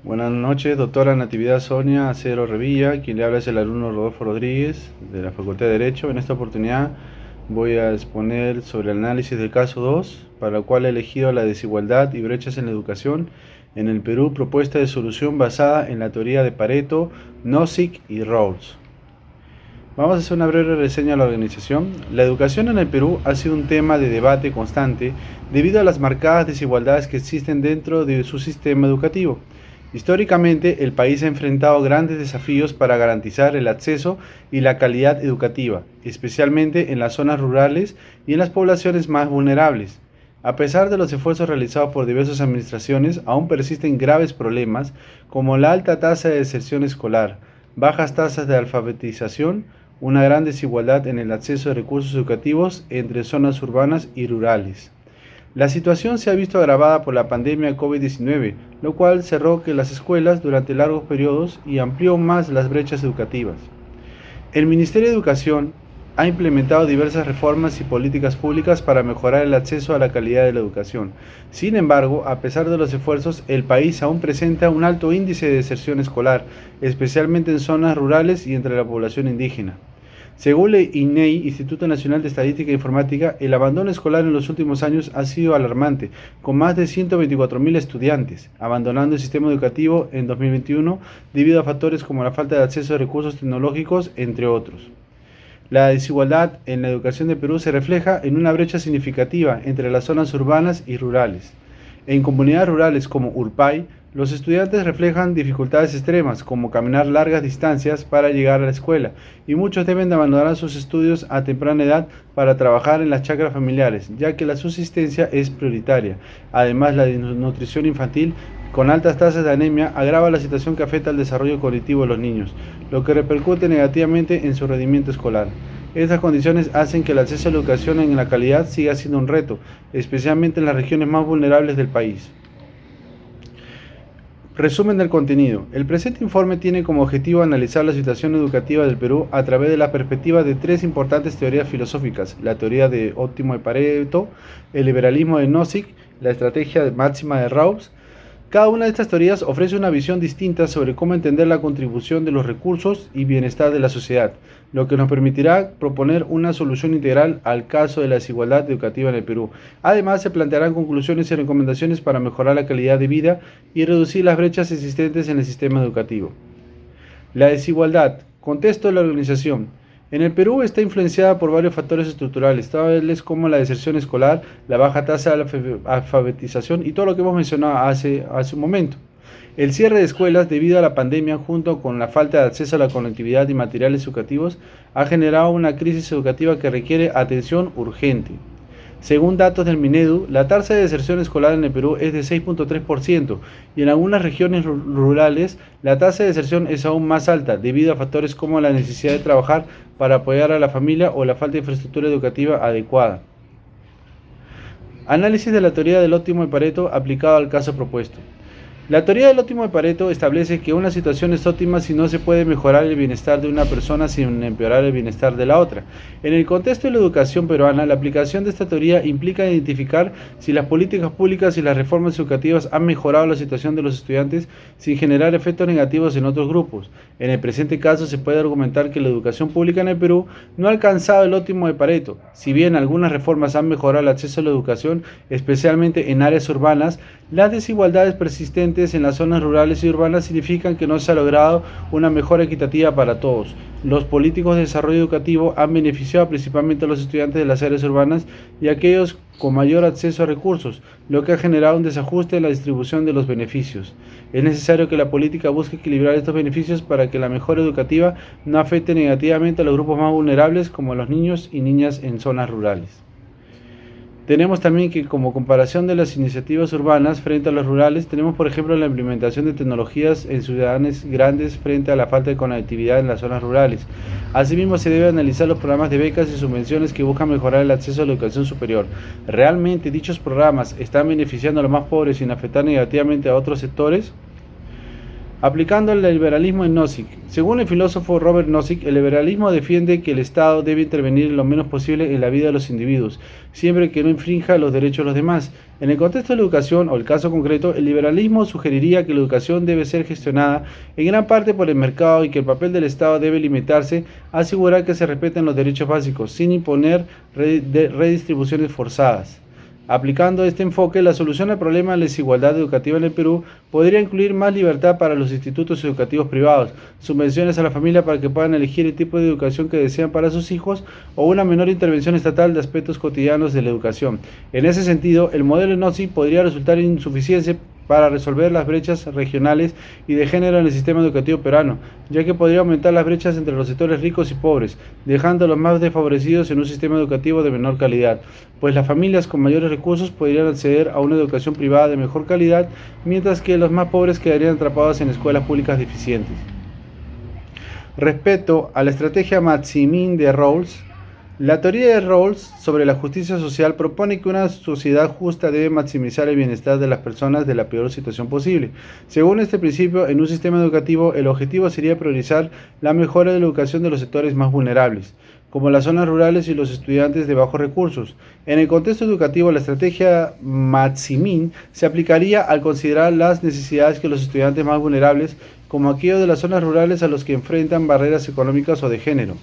Buenas noches, doctora Natividad Sonia Acero Revilla. Quien le habla es el alumno Rodolfo Rodríguez de la Facultad de Derecho. En esta oportunidad voy a exponer sobre el análisis del caso 2, para el cual he elegido la desigualdad y brechas en la educación en el Perú, propuesta de solución basada en la teoría de Pareto, Nozick y Rawls. Vamos a hacer una breve reseña de la organización. La educación en el Perú ha sido un tema de debate constante debido a las marcadas desigualdades que existen dentro de su sistema educativo. Históricamente, el país ha enfrentado grandes desafíos para garantizar el acceso y la calidad educativa, especialmente en las zonas rurales y en las poblaciones más vulnerables. A pesar de los esfuerzos realizados por diversas administraciones, aún persisten graves problemas como la alta tasa de deserción escolar, bajas tasas de alfabetización, una gran desigualdad en el acceso a recursos educativos entre zonas urbanas y rurales. La situación se ha visto agravada por la pandemia COVID-19, lo cual cerró las escuelas durante largos periodos y amplió más las brechas educativas. El Ministerio de Educación ha implementado diversas reformas y políticas públicas para mejorar el acceso a la calidad de la educación. Sin embargo, a pesar de los esfuerzos, el país aún presenta un alto índice de deserción escolar, especialmente en zonas rurales y entre la población indígena. Según el INEI, Instituto Nacional de Estadística e Informática, el abandono escolar en los últimos años ha sido alarmante, con más de 124.000 estudiantes abandonando el sistema educativo en 2021 debido a factores como la falta de acceso a recursos tecnológicos, entre otros. La desigualdad en la educación de Perú se refleja en una brecha significativa entre las zonas urbanas y rurales. En comunidades rurales como Urpay, los estudiantes reflejan dificultades extremas, como caminar largas distancias para llegar a la escuela, y muchos deben de abandonar sus estudios a temprana edad para trabajar en las chacras familiares, ya que la subsistencia es prioritaria. Además, la desnutrición infantil con altas tasas de anemia agrava la situación que afecta al desarrollo cognitivo de los niños, lo que repercute negativamente en su rendimiento escolar. Estas condiciones hacen que el acceso a la educación en la calidad siga siendo un reto, especialmente en las regiones más vulnerables del país. Resumen del contenido. El presente informe tiene como objetivo analizar la situación educativa del Perú a través de la perspectiva de tres importantes teorías filosóficas: la teoría de óptimo de Pareto, el liberalismo de Nozick, la estrategia máxima de Rawls. Cada una de estas teorías ofrece una visión distinta sobre cómo entender la contribución de los recursos y bienestar de la sociedad, lo que nos permitirá proponer una solución integral al caso de la desigualdad educativa en el Perú. Además, se plantearán conclusiones y recomendaciones para mejorar la calidad de vida y reducir las brechas existentes en el sistema educativo. La desigualdad. Contexto de la organización. En el Perú está influenciada por varios factores estructurales, tales como la deserción escolar, la baja tasa de alfabetización y todo lo que hemos mencionado hace un momento. El cierre de escuelas debido a la pandemia, junto con la falta de acceso a la conectividad y materiales educativos, ha generado una crisis educativa que requiere atención urgente. Según datos del Minedu, la tasa de deserción escolar en el Perú es de 6.3% y en algunas regiones rurales la tasa de deserción es aún más alta debido a factores como la necesidad de trabajar para apoyar a la familia o la falta de infraestructura educativa adecuada. Análisis de la teoría del óptimo de Pareto aplicado al caso propuesto. La teoría del óptimo de Pareto establece que una situación es óptima si no se puede mejorar el bienestar de una persona sin empeorar el bienestar de la otra. En el contexto de la educación peruana, la aplicación de esta teoría implica identificar si las políticas públicas y las reformas educativas han mejorado la situación de los estudiantes sin generar efectos negativos en otros grupos. En el presente caso, se puede argumentar que la educación pública en el Perú no ha alcanzado el óptimo de Pareto. Si bien algunas reformas han mejorado el acceso a la educación, especialmente en áreas urbanas, las desigualdades persistentes en las zonas rurales y urbanas significan que no se ha logrado una mejora equitativa para todos. Los políticos de desarrollo educativo han beneficiado principalmente a los estudiantes de las áreas urbanas y a aquellos con mayor acceso a recursos, lo que ha generado un desajuste en la distribución de los beneficios. Es necesario que la política busque equilibrar estos beneficios para que la mejora educativa no afecte negativamente a los grupos más vulnerables, como los niños y niñas en zonas rurales. Tenemos también que, como comparación de las iniciativas urbanas frente a las rurales, tenemos por ejemplo la implementación de tecnologías en ciudades grandes frente a la falta de conectividad en las zonas rurales. Asimismo, se debe analizar los programas de becas y subvenciones que buscan mejorar el acceso a la educación superior. ¿Realmente dichos programas están beneficiando a los más pobres sin afectar negativamente a otros sectores? Aplicando el liberalismo en Nozick. Según el filósofo Robert Nozick, el liberalismo defiende que el Estado debe intervenir lo menos posible en la vida de los individuos, siempre que no infrinja los derechos de los demás. En el contexto de la educación, o el caso concreto, el liberalismo sugeriría que la educación debe ser gestionada en gran parte por el mercado y que el papel del Estado debe limitarse a asegurar que se respeten los derechos básicos, sin imponer redistribuciones forzadas. Aplicando este enfoque, la solución al problema de la desigualdad educativa en el Perú podría incluir más libertad para los institutos educativos privados, subvenciones a la familia para que puedan elegir el tipo de educación que desean para sus hijos o una menor intervención estatal de aspectos cotidianos de la educación. En ese sentido, el modelo Nozick podría resultar insuficiente para resolver las brechas regionales y de género en el sistema educativo peruano, ya que podría aumentar las brechas entre los sectores ricos y pobres, dejando a los más desfavorecidos en un sistema educativo de menor calidad, pues las familias con mayores recursos podrían acceder a una educación privada de mejor calidad, mientras que los más pobres quedarían atrapados en escuelas públicas deficientes. Respecto a la estrategia Maximin de Rawls, la teoría de Rawls sobre la justicia social propone que una sociedad justa debe maximizar el bienestar de las personas de la peor situación posible. Según este principio, en un sistema educativo, el objetivo sería priorizar la mejora de la educación de los sectores más vulnerables, como las zonas rurales y los estudiantes de bajos recursos. En el contexto educativo, la estrategia Maximin se aplicaría al considerar las necesidades que los estudiantes más vulnerables, como aquellos de las zonas rurales a los que enfrentan barreras económicas o de género.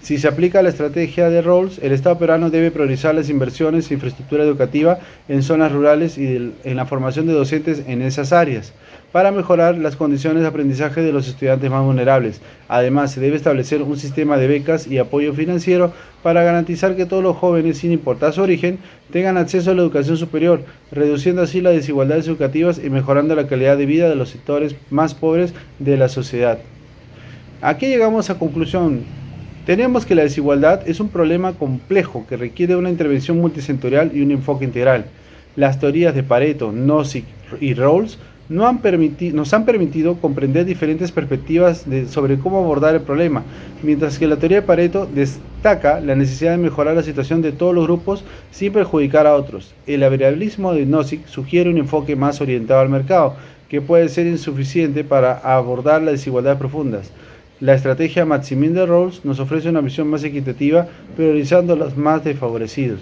Si se aplica la estrategia de Rawls, el Estado peruano debe priorizar las inversiones en infraestructura educativa en zonas rurales y en la formación de docentes en esas áreas, para mejorar las condiciones de aprendizaje de los estudiantes más vulnerables. Además, se debe establecer un sistema de becas y apoyo financiero para garantizar que todos los jóvenes, sin importar su origen, tengan acceso a la educación superior, reduciendo así las desigualdades educativas y mejorando la calidad de vida de los sectores más pobres de la sociedad. Aquí llegamos a conclusión. Tenemos que la desigualdad es un problema complejo que requiere una intervención multisectorial y un enfoque integral. Las teorías de Pareto, Nozick y Rawls nos han permitido comprender diferentes perspectivas sobre cómo abordar el problema, mientras que la teoría de Pareto destaca la necesidad de mejorar la situación de todos los grupos sin perjudicar a otros. El liberalismo de Nozick sugiere un enfoque más orientado al mercado, que puede ser insuficiente para abordar las desigualdades profundas. La estrategia Maximin de Rawls nos ofrece una visión más equitativa, priorizando a los más desfavorecidos.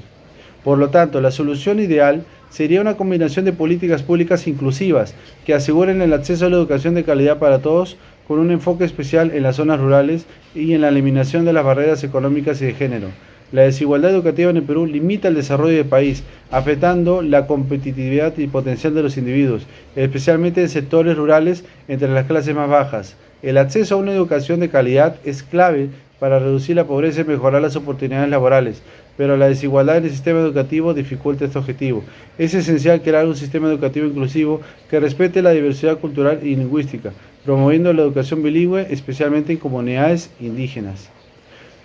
Por lo tanto, la solución ideal sería una combinación de políticas públicas inclusivas que aseguren el acceso a la educación de calidad para todos, con un enfoque especial en las zonas rurales y en la eliminación de las barreras económicas y de género. La desigualdad educativa en el Perú limita el desarrollo del país, afectando la competitividad y potencial de los individuos, especialmente en sectores rurales entre las clases más bajas. El acceso a una educación de calidad es clave para reducir la pobreza y mejorar las oportunidades laborales, pero la desigualdad en el sistema educativo dificulta este objetivo. Es esencial crear un sistema educativo inclusivo que respete la diversidad cultural y lingüística, promoviendo la educación bilingüe, especialmente en comunidades indígenas.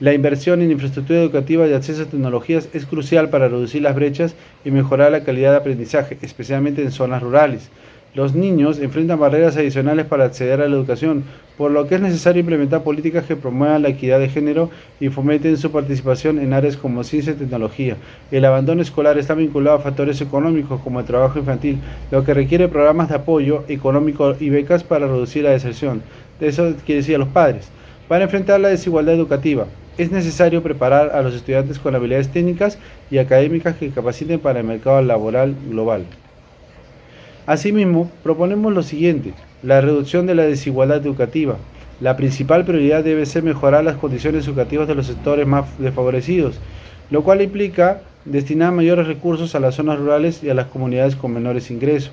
La inversión en infraestructura educativa y acceso a tecnologías es crucial para reducir las brechas y mejorar la calidad de aprendizaje, especialmente en zonas rurales. Los niños enfrentan barreras adicionales para acceder a la educación, por lo que es necesario implementar políticas que promuevan la equidad de género y fomenten su participación en áreas como ciencia y tecnología. El abandono escolar está vinculado a factores económicos como el trabajo infantil, lo que requiere programas de apoyo económico y becas para reducir la deserción. Eso quiere decir a los padres. Para enfrentar la desigualdad educativa, es necesario preparar a los estudiantes con habilidades técnicas y académicas que capaciten para el mercado laboral global. Asimismo, proponemos lo siguiente: la reducción de la desigualdad educativa. La principal prioridad debe ser mejorar las condiciones educativas de los sectores más desfavorecidos, lo cual implica destinar mayores recursos a las zonas rurales y a las comunidades con menores ingresos.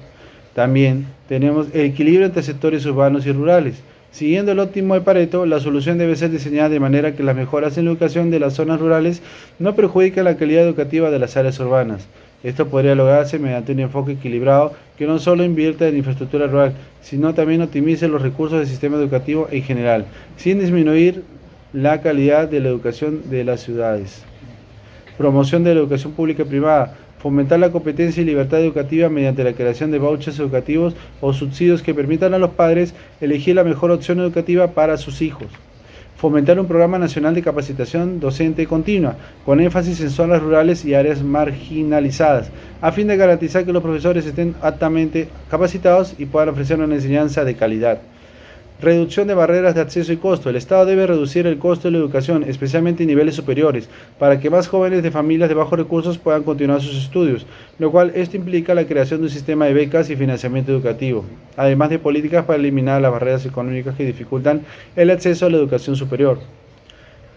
También tenemos el equilibrio entre sectores urbanos y rurales. Siguiendo el óptimo de Pareto, la solución debe ser diseñada de manera que las mejoras en la educación de las zonas rurales no perjudiquen la calidad educativa de las áreas urbanas. Esto podría lograrse mediante un enfoque equilibrado que no solo invierta en infraestructura rural, sino también optimice los recursos del sistema educativo en general, sin disminuir la calidad de la educación de las ciudades. Promoción de la educación pública y privada. Fomentar la competencia y libertad educativa mediante la creación de vouchers educativos o subsidios que permitan a los padres elegir la mejor opción educativa para sus hijos. Fomentar un programa nacional de capacitación docente continua, con énfasis en zonas rurales y áreas marginalizadas, a fin de garantizar que los profesores estén altamente capacitados y puedan ofrecer una enseñanza de calidad. Reducción de barreras de acceso y costo. El Estado debe reducir el costo de la educación, especialmente en niveles superiores, para que más jóvenes de familias de bajos recursos puedan continuar sus estudios, lo cual esto implica la creación de un sistema de becas y financiamiento educativo, además de políticas para eliminar las barreras económicas que dificultan el acceso a la educación superior.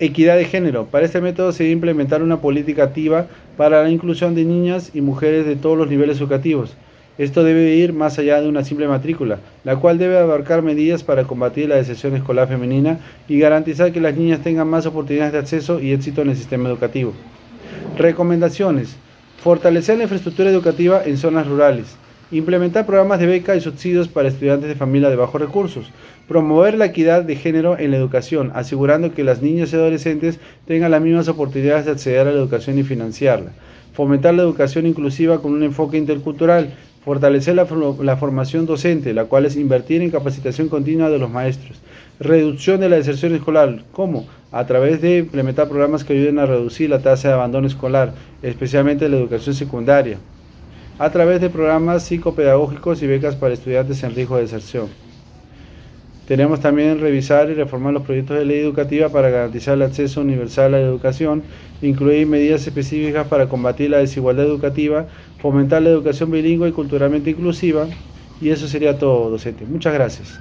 Equidad de género. Para este método se debe implementar una política activa para la inclusión de niñas y mujeres de todos los niveles educativos. Esto debe ir más allá de una simple matrícula, la cual debe abarcar medidas para combatir la deserción escolar femenina y garantizar que las niñas tengan más oportunidades de acceso y éxito en el sistema educativo. Recomendaciones. Fortalecer la infraestructura educativa en zonas rurales. Implementar programas de beca y subsidios para estudiantes de familias de bajos recursos. Promover la equidad de género en la educación, asegurando que las niñas y adolescentes tengan las mismas oportunidades de acceder a la educación y financiarla. Fomentar la educación inclusiva con un enfoque intercultural. Fortalecer la formación docente, la cual es invertir en capacitación continua de los maestros. Reducción de la deserción escolar. ¿Cómo? A través de implementar programas que ayuden a reducir la tasa de abandono escolar, especialmente en la educación secundaria. A través de programas psicopedagógicos y becas para estudiantes en riesgo de deserción. Tenemos también revisar y reformar los proyectos de ley educativa para garantizar el acceso universal a la educación, incluir medidas específicas para combatir la desigualdad educativa, fomentar la educación bilingüe y culturalmente inclusiva, y eso sería todo, docente. Muchas gracias.